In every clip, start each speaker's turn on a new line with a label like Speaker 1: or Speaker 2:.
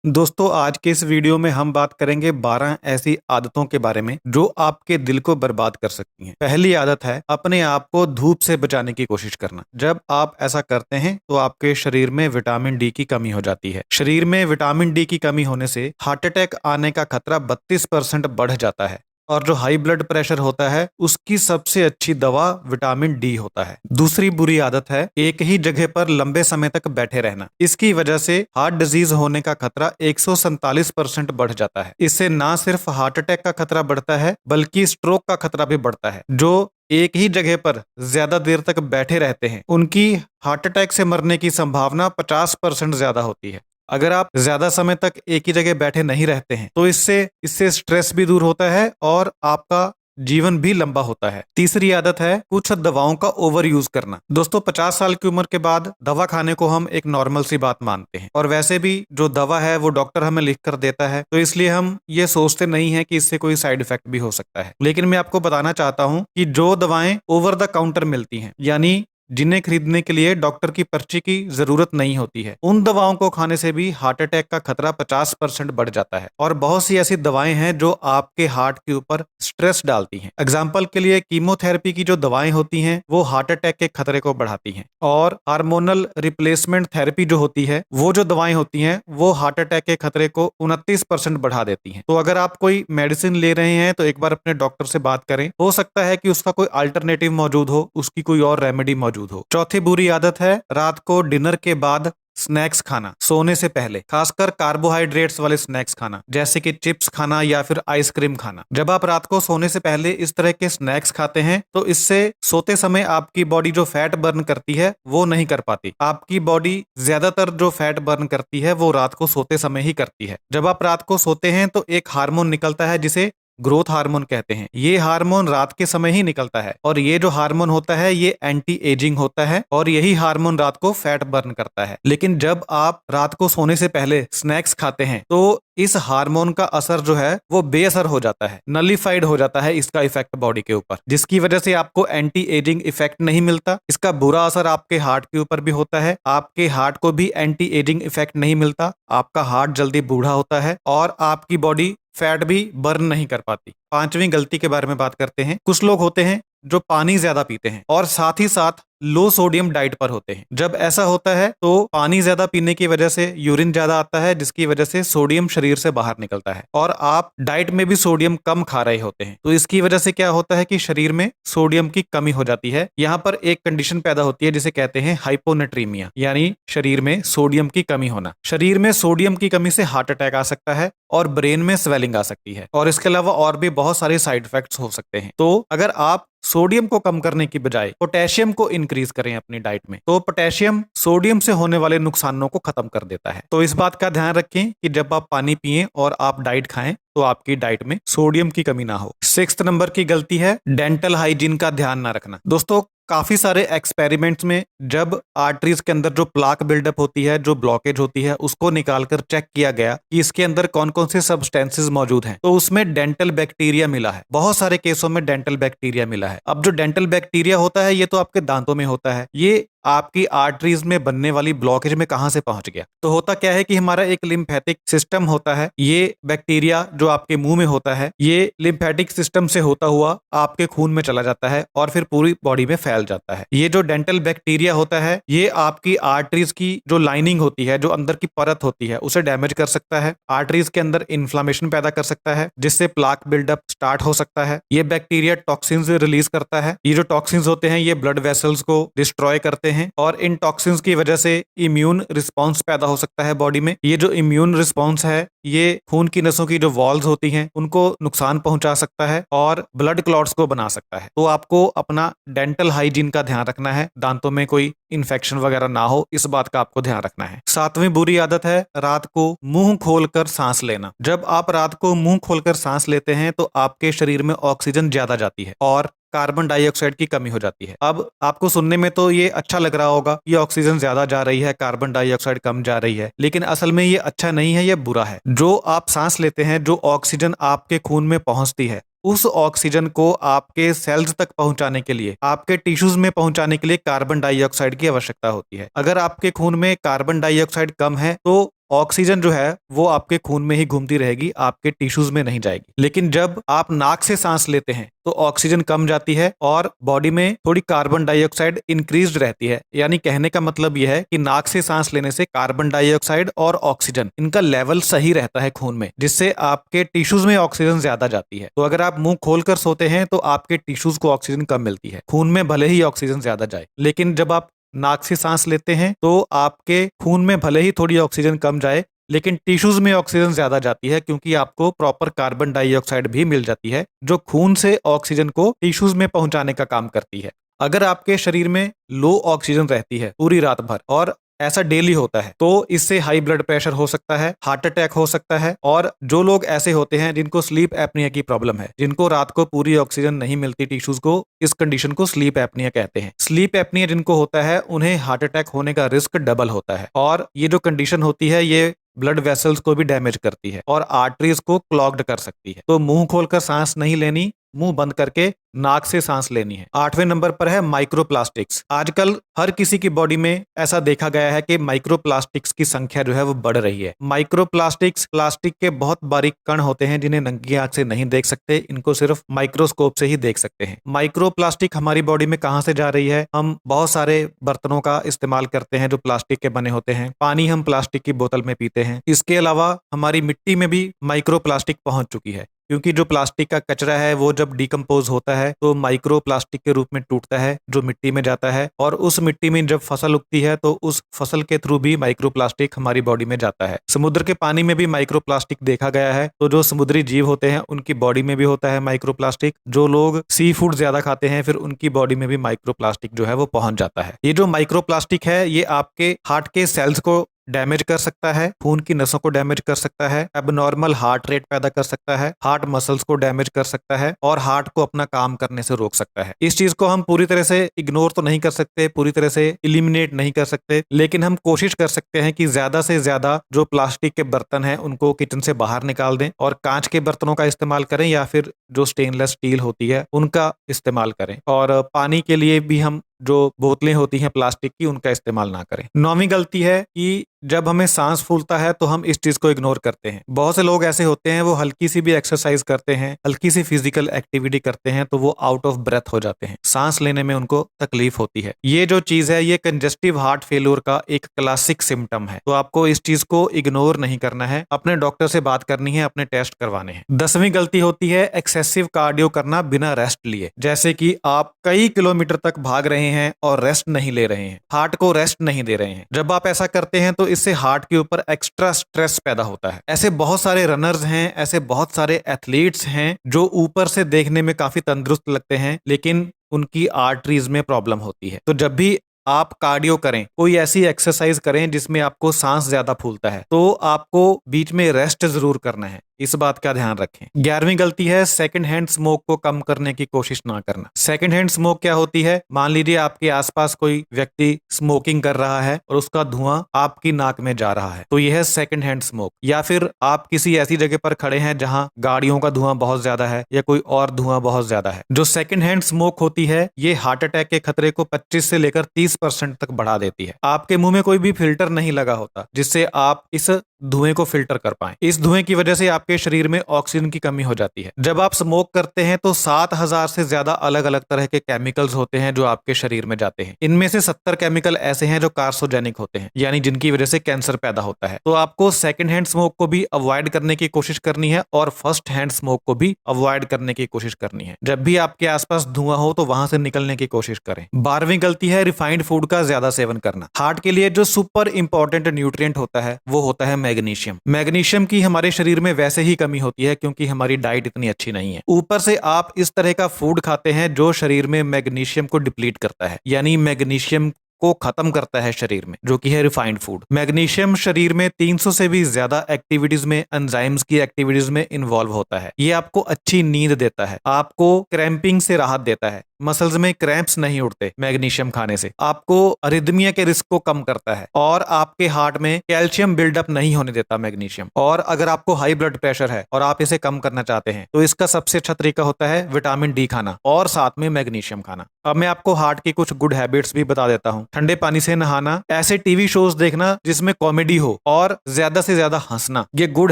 Speaker 1: दोस्तों आज के इस वीडियो में हम बात करेंगे 12 ऐसी आदतों के बारे में जो आपके दिल को बर्बाद कर सकती हैं। पहली आदत है अपने आप को धूप से बचाने की कोशिश करना। जब आप ऐसा करते हैं तो आपके शरीर में विटामिन डी की कमी हो जाती है। शरीर में विटामिन डी की कमी होने से हार्ट अटैक आने का खतरा 32% बढ़ जाता है। और जो हाई ब्लड प्रेशर होता है उसकी सबसे अच्छी दवा विटामिन डी होता है। दूसरी बुरी आदत है एक ही जगह पर लंबे समय तक बैठे रहना। इसकी वजह से हार्ट डिजीज होने का खतरा 147% बढ़ जाता है। इससे ना सिर्फ हार्ट अटैक का खतरा बढ़ता है बल्कि स्ट्रोक का खतरा भी बढ़ता है। जो एक ही जगह पर ज्यादा देर तक बैठे रहते हैं उनकी हार्ट अटैक से मरने की संभावना 50% ज्यादा होती है। अगर आप ज्यादा समय तक एक ही जगह बैठे नहीं रहते हैं तो इससे स्ट्रेस भी दूर होता है और आपका जीवन भी लंबा होता है। तीसरी आदत है कुछ दवाओं का ओवर यूज करना। दोस्तों 50 साल की उम्र के बाद दवा खाने को हम एक नॉर्मल सी बात मानते हैं और वैसे भी जो दवा है वो डॉक्टर हमें लिख कर देता है तो इसलिए हम ये सोचते नहीं है कि इससे कोई साइड इफेक्ट भी हो सकता है। लेकिन मैं आपको बताना चाहता हूं कि जो दवाएं ओवर द काउंटर मिलती हैं यानी जिन्हें खरीदने के लिए डॉक्टर की पर्ची की जरूरत नहीं होती है उन दवाओं को खाने से भी हार्ट अटैक का खतरा 50% बढ़ जाता है। और बहुत सी ऐसी दवाएं हैं जो आपके हार्ट के ऊपर स्ट्रेस डालती हैं। एग्जाम्पल के लिए कीमोथेरेपी की जो दवाएं होती हैं वो हार्ट अटैक के खतरे को बढ़ाती हैं और हार्मोनल रिप्लेसमेंट थेरेपी जो होती है वो जो दवाएं होती हैं वो हार्ट अटैक के खतरे को 29% बढ़ा देती हैं। तो अगर आप कोई मेडिसिन ले रहे हैं तो एक बार अपने डॉक्टर से बात करें, हो सकता है कि उसका कोई अल्टरनेटिव मौजूद हो, उसकी कोई और रेमेडी मौजूद हो। चौथी बुरी आदत है रात को डिनर के बाद स्नैक्स खाना सोने से पहले, खासकर कार्बोहाइड्रेट्स वाले स्नैक्स खाना जैसे कि चिप्स खाना या फिर आइसक्रीम खाना। जब आप रात को सोने से पहले इस तरह के स्नैक्स खाते हैं तो इससे सोते समय आपकी बॉडी जो फैट बर्न करती है वो नहीं कर पाती। आपकी बॉडी ज्यादातर जो फैट बर्न करती है वो रात को सोते समय ही करती है। जब आप रात को सोते हैं तो एक हार्मोन निकलता है जिसे ग्रोथ हार्मोन कहते हैं। ये हार्मोन रात के समय ही निकलता है और ये जो हार्मोन होता है ये एंटी एजिंग होता है और यही हार्मोन रात को फैट बर्न करता है। लेकिन जब आप रात को सोने से पहले स्नैक्स खाते हैं तो इस हार्मोन का असर जो है वो बेअसर हो जाता है, नलिफाइड हो जाता है इसका इफेक्ट बॉडी के ऊपर, जिसकी वजह से आपको एंटी एजिंग इफेक्ट नहीं मिलता। इसका बुरा असर आपके हार्ट के ऊपर भी होता है। आपके हार्ट को भी एंटी एजिंग इफेक्ट नहीं मिलता, आपका हार्ट जल्दी बूढ़ा होता है और आपकी बॉडी फैट भी बर्न नहीं कर पाती। पांचवी गलती के बारे में बात करते हैं। कुछ लोग होते हैं जो पानी ज्यादा पीते हैं और साथ ही साथ लो सोडियम डाइट पर होते हैं। जब ऐसा होता है तो पानी ज्यादा पीने की वजह से यूरिन ज्यादा आता है जिसकी वजह से सोडियम शरीर से बाहर निकलता है और आप डाइट में भी सोडियम कम खा रहे होते हैं। तो इसकी वजह से क्या होता है कि शरीर में सोडियम की कमी हो जाती है। यहाँ पर एक कंडीशन पैदा होती है जिसे कहते हैं हाइपोनेट्रीमिया, यानी शरीर में सोडियम की कमी होना। शरीर में सोडियम की कमी से हार्ट अटैक आ सकता है और ब्रेन में स्वेलिंग आ सकती है और इसके अलावा और भी बहुत सारे साइड इफेक्ट्स हो सकते हैं। तो अगर आप सोडियम को कम करने की बजाय पोटेशियम को इंक्रीज करें अपनी डाइट में तो पोटेशियम सोडियम से होने वाले नुकसानों को खत्म कर देता है। तो इस बात का ध्यान रखें कि जब आप पानी पिएं और आप डाइट खाएं तो आपकी डाइट में सोडियम की कमी ना हो। 6 नंबर की गलती है डेंटल हाइजीन का ध्यान ना रखना। दोस्तों काफी सारे एक्सपेरिमेंट्स में जब आर्टरीज के अंदर जो प्लाक बिल्डअप होती है, जो ब्लॉकेज होती है, उसको निकालकर चेक किया गया कि इसके अंदर कौन कौन से सब्सटेंसेस मौजूद हैं तो उसमें डेंटल बैक्टीरिया मिला है। बहुत सारे केसों में डेंटल बैक्टीरिया मिला है। अब जो डेंटल बैक्टीरिया होता है ये तो आपके दांतों में होता है, ये आपकी आर्टरीज में बनने वाली ब्लॉकेज में कहां से पहुंच गया? तो होता क्या है कि हमारा एक लिम्फेटिक सिस्टम होता है, ये बैक्टीरिया जो आपके मुंह में होता है ये लिम्फेटिक सिस्टम से होता हुआ आपके खून में चला जाता है और फिर पूरी बॉडी में फैल जाता है। ये जो डेंटल बैक्टीरिया होता है ये आपकी आर्टरीज की जो लाइनिंग होती है, जो अंदर की परत होती है, उसे डैमेज कर सकता है। आर्टरीज के अंदर इन्फ्लामेशन पैदा कर सकता है जिससे प्लाक बिल्डअप स्टार्ट हो सकता है। ये बैक्टीरिया टॉक्सिन्स रिलीज करता है। ये जो टॉक्सिन्स होते हैं ये ब्लड वेसल्स को डिस्ट्रॉय करते हैं और इन टॉक्सिन्स की वजह से इम्यून रिस्पांस पैदा हो सकता है बॉडी में। ये जो इम्यून रिस्पांस है ये खून की नसों की जो वॉल्स होती हैं उनको नुकसान पहुंचा सकता है और ब्लड क्लॉट्स को बना सकता है। तो आपको अपना डेंटल हाइजीन का ध्यान रखना है, दांतों में कोई इन्फेक्शन वगैरह ना हो, इस बात का आपको ध्यान रखना है। 7वीं बुरी आदत है रात को मुंह खोलकर सांस लेना। जब आप रात को मुंह खोलकर सांस लेते हैं तो आपके शरीर में ऑक्सीजन ज्यादा जाती है और कार्बन डाइऑक्साइड की कमी हो जाती है। अब आपको सुनने में तो ये अच्छा लग रहा होगा, ये ऑक्सीजन ज्यादा जा रही है, कार्बन डाइऑक्साइड कम जा रही है, लेकिन असल में ये अच्छा नहीं है, ये बुरा है। जो आप सांस लेते हैं, जो ऑक्सीजन आपके खून में पहुंचती है, उस ऑक्सीजन को आपके सेल्स तक पहुंचाने के लिए, आपके टिश्यूज में पहुंचाने के लिए कार्बन डाइऑक्साइड की आवश्यकता होती है। अगर आपके खून में कार्बन डाइऑक्साइड कम है तो ऑक्सीजन जो है वो आपके खून में ही घूमती रहेगी, आपके टिश्यूज में नहीं जाएगी। लेकिन जब आप नाक से सांस लेते हैं तो ऑक्सीजन कम जाती है और बॉडी में थोड़ी कार्बन डाइऑक्साइड इंक्रीज रहती है। यानी कहने का मतलब यह है कि नाक से सांस लेने से कार्बन डाइऑक्साइड और ऑक्सीजन इनका लेवल सही रहता है खून में, जिससे आपके टिश्यूज में ऑक्सीजन ज्यादा जाती है। तो अगर आप मुंह खोलकर सोते हैं तो आपके टिश्यूज को ऑक्सीजन कम मिलती है, खून में भले ही ऑक्सीजन ज्यादा जाए। लेकिन जब आप नाक से सांस लेते हैं तो आपके खून में भले ही थोड़ी ऑक्सीजन कम जाए, लेकिन टिश्यूज में ऑक्सीजन ज्यादा जाती है, क्योंकि आपको प्रॉपर कार्बन डाइऑक्साइड भी मिल जाती है जो खून से ऑक्सीजन को टिश्यूज में पहुंचाने का काम करती है। अगर आपके शरीर में लो ऑक्सीजन रहती है पूरी रात भर और ऐसा डेली होता है तो इससे हाई ब्लड प्रेशर हो सकता है, हार्ट अटैक हो सकता है। और जो लोग ऐसे होते हैं जिनको स्लीप एपनिया की प्रॉब्लम है, जिनको रात को पूरी ऑक्सीजन नहीं मिलती टिश्यूज को, इस कंडीशन को स्लीप एपनिया कहते हैं। स्लीप एपनिया जिनको होता है उन्हें हार्ट अटैक होने का रिस्क डबल होता है। और ये जो कंडीशन होती है ये ब्लड वेसल्स को भी डैमेज करती है और आर्टरीज को क्लॉग्ड कर सकती है। तो मुंह खोलकर सांस नहीं लेनी, मुंह बंद करके नाक से सांस लेनी है। 8वें नंबर पर है माइक्रोप्लास्टिक्स। आजकल हर किसी की बॉडी में ऐसा देखा गया है कि माइक्रोप्लास्टिक्स की संख्या जो है वो बढ़ रही है। माइक्रोप्लास्टिक्स प्लास्टिक के बहुत बारीक कण होते हैं जिन्हें नंगी आंख से नहीं देख सकते, इनको सिर्फ माइक्रोस्कोप से ही देख सकते हैं। माइक्रोप्लास्टिक हमारी बॉडी में कहां से जा रही है? हम बहुत सारे बर्तनों का इस्तेमाल करते हैं जो प्लास्टिक के बने होते हैं, पानी हम प्लास्टिक की बोतल में पीते हैं। इसके अलावा हमारी मिट्टी में भी माइक्रोप्लास्टिक पहुंच चुकी है, क्योंकि जो प्लास्टिक का कचरा है वो जब डिकम्पोज होता है तो माइक्रो प्लास्टिक के रूप में टूटता है जो मिट्टी में जाता है, और उस मिट्टी में जब फसल उगती है तो उस फसल के थ्रू भी माइक्रो प्लास्टिक हमारी बॉडी में जाता है। समुद्र के पानी में भी माइक्रो प्लास्टिक देखा गया है, तो जो समुद्री जीव होते हैं उनकी बॉडी में भी होता है माइक्रो प्लास्टिक। जो लोग सी फूड ज्यादा खाते हैं फिर उनकी बॉडी में भी माइक्रो प्लास्टिक जो है वो पहुंच जाता है। ये जो माइक्रो प्लास्टिक है ये आपके हार्ट के सेल्स को डैमेज कर सकता है, खून की नसों को डैमेज कर सकता है, एबनॉर्मल हार्ट रेट पैदा कर सकता है, हार्ट मसल्स को डैमेज कर सकता है और हार्ट को अपना काम करने से रोक सकता है। इस चीज को हम पूरी तरह से इग्नोर तो नहीं कर सकते, पूरी तरह से इलिमिनेट नहीं कर सकते, लेकिन हम कोशिश कर सकते हैं कि ज्यादा से ज्यादा जो प्लास्टिक के बर्तन हैं उनको किचन से बाहर निकाल दें और कांच के बर्तनों का इस्तेमाल करें या फिर जो स्टेनलेस स्टील होती है उनका इस्तेमाल करें। और पानी के लिए भी हम जो बोतलें होती हैं प्लास्टिक की उनका इस्तेमाल ना करें। 9वीं गलती है कि जब हमें सांस फूलता है तो हम इस चीज को इग्नोर करते हैं। बहुत से लोग ऐसे होते हैं वो हल्की सी भी एक्सरसाइज करते हैं, हल्की सी फिजिकल एक्टिविटी करते हैं तो वो आउट ऑफ ब्रेथ हो जाते हैं, सांस लेने में उनको तकलीफ होती है। ये जो चीज है ये कंजेस्टिव हार्ट फेल्योर का एक क्लासिक सिम्टम है, तो आपको इस चीज को इग्नोर नहीं करना है, अपने डॉक्टर से बात करनी है, अपने टेस्ट करवाने हैं। 10वीं गलती होती है एक्सेसिव कार्डियो करना बिना रेस्ट लिए। जैसे कि आप कई किलोमीटर तक भाग रहे हैं और रेस्ट नहीं ले रहे हैं, हार्ट को रेस्ट नहीं दे रहे हैं। जब आप ऐसा करते हैं तो इससे हार्ट के ऊपर एक्स्ट्रा स्ट्रेस पैदा होता है। ऐसे बहुत सारे रनर्स हैं, ऐसे बहुत सारे एथलीट्स हैं जो ऊपर से देखने में काफी तंदुरुस्त लगते हैं लेकिन उनकी आर्टरीज में प्रॉब्लम होती है। तो जब भी आप कार्डियो करें, कोई ऐसी एक्सरसाइज करें जिसमें आपको सांस ज्यादा फूलता है, तो आपको बीच में रेस्ट जरूर करना है, इस बात का ध्यान रखें। 11वीं गलती है सेकंड हैंड स्मोक को कम करने की कोशिश ना करना। सेकंड हैंड स्मोक क्या होती है? मान लीजिए आपके आसपास कोई व्यक्ति स्मोकिंग कर रहा है और उसका धुआं आपकी नाक में जा रहा है, तो यह है सेकंड हैंड स्मोक। या फिर आप किसी ऐसी जगह पर खड़े हैं जहां गाड़ियों का धुआं बहुत ज्यादा है या कोई और धुआं बहुत ज्यादा है। जो सेकंड हैंड स्मोक होती है ये हार्ट अटैक के खतरे को 25 से लेकर 30% तक बढ़ा देती है। आपके मुंह में कोई भी फिल्टर नहीं लगा होता जिससे आप इस धुएं को फिल्टर कर पाएं। इस धुएं की वजह से आपके शरीर में ऑक्सीजन की कमी हो जाती है। जब आप स्मोक करते हैं तो 7000 से ज्यादा अलग अलग तरह के केमिकल्स होते हैं जो आपके शरीर में जाते हैं। इनमें से 70 केमिकल ऐसे हैं जो कार्सोजेनिक होते हैं, यानी जिनकी वजह से कैंसर पैदा होता है। तो आपको सेकंड हैंड स्मोक को भी अवॉइड करने की कोशिश करनी है और फर्स्ट हैंड स्मोक को भी अवॉइड करने की कोशिश करनी है। जब भी आपके आसपास धुआं हो तो वहां से निकलने की कोशिश करें। 12वीं गलती है रिफाइंड फूड का ज्यादा सेवन करना। हार्ट के लिए जो सुपर इंपॉर्टेंट न्यूट्रिएंट होता है वो होता है मैग्नीशियम। मैग्नीशियम की हमारे शरीर में वैसे ही कमी होती है क्योंकि हमारी डाइट इतनी अच्छी नहीं है। ऊपर से आप इस तरह का फूड खाते हैं जो शरीर में मैग्नीशियम को डिप्लीट करता है, यानी मैग्नीशियम को खत्म करता है शरीर में, जो कि है रिफाइंड फूड। मैग्नीशियम शरीर में 300 से भी ज्यादा एक्टिविटीज में, एंजाइम्स की एक्टिविटीज में इन्वॉल्व होता है। ये आपको अच्छी नींद देता है, आपको क्रैम्पिंग से राहत देता है। मसल्स में क्रैम्प्स नहीं उठते मैग्नीशियम खाने से, आपको अरिदमिया के रिस्क को कम करता है और आपके हार्ट में कैल्शियम बिल्डअप नहीं होने देता मैग्नीशियम। और अगर आपको हाई ब्लड प्रेशर है और आप इसे कम करना चाहते हैं तो इसका सबसे अच्छा तरीका होता है विटामिन डी खाना और साथ में मैग्नीशियम खाना। अब मैं आपको हार्ट की कुछ गुड हैबिट्स भी बता देता हूँ। ठंडे पानी से नहाना, ऐसे टीवी शोज देखना जिसमें कॉमेडी हो और ज्यादा से ज्यादा हंसना, ये गुड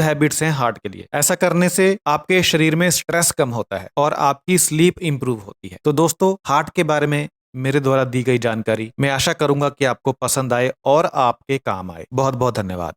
Speaker 1: हैबिट्स हैं हार्ट के लिए। ऐसा करने से आपके शरीर में स्ट्रेस कम होता है और आपकी स्लीप इंप्रूव होती है। तो दोस्तों, हार्ट के बारे में मेरे द्वारा दी गई जानकारी मैं आशा करूंगा कि आपको पसंद आए और आपके काम आए। बहुत बहुत धन्यवाद।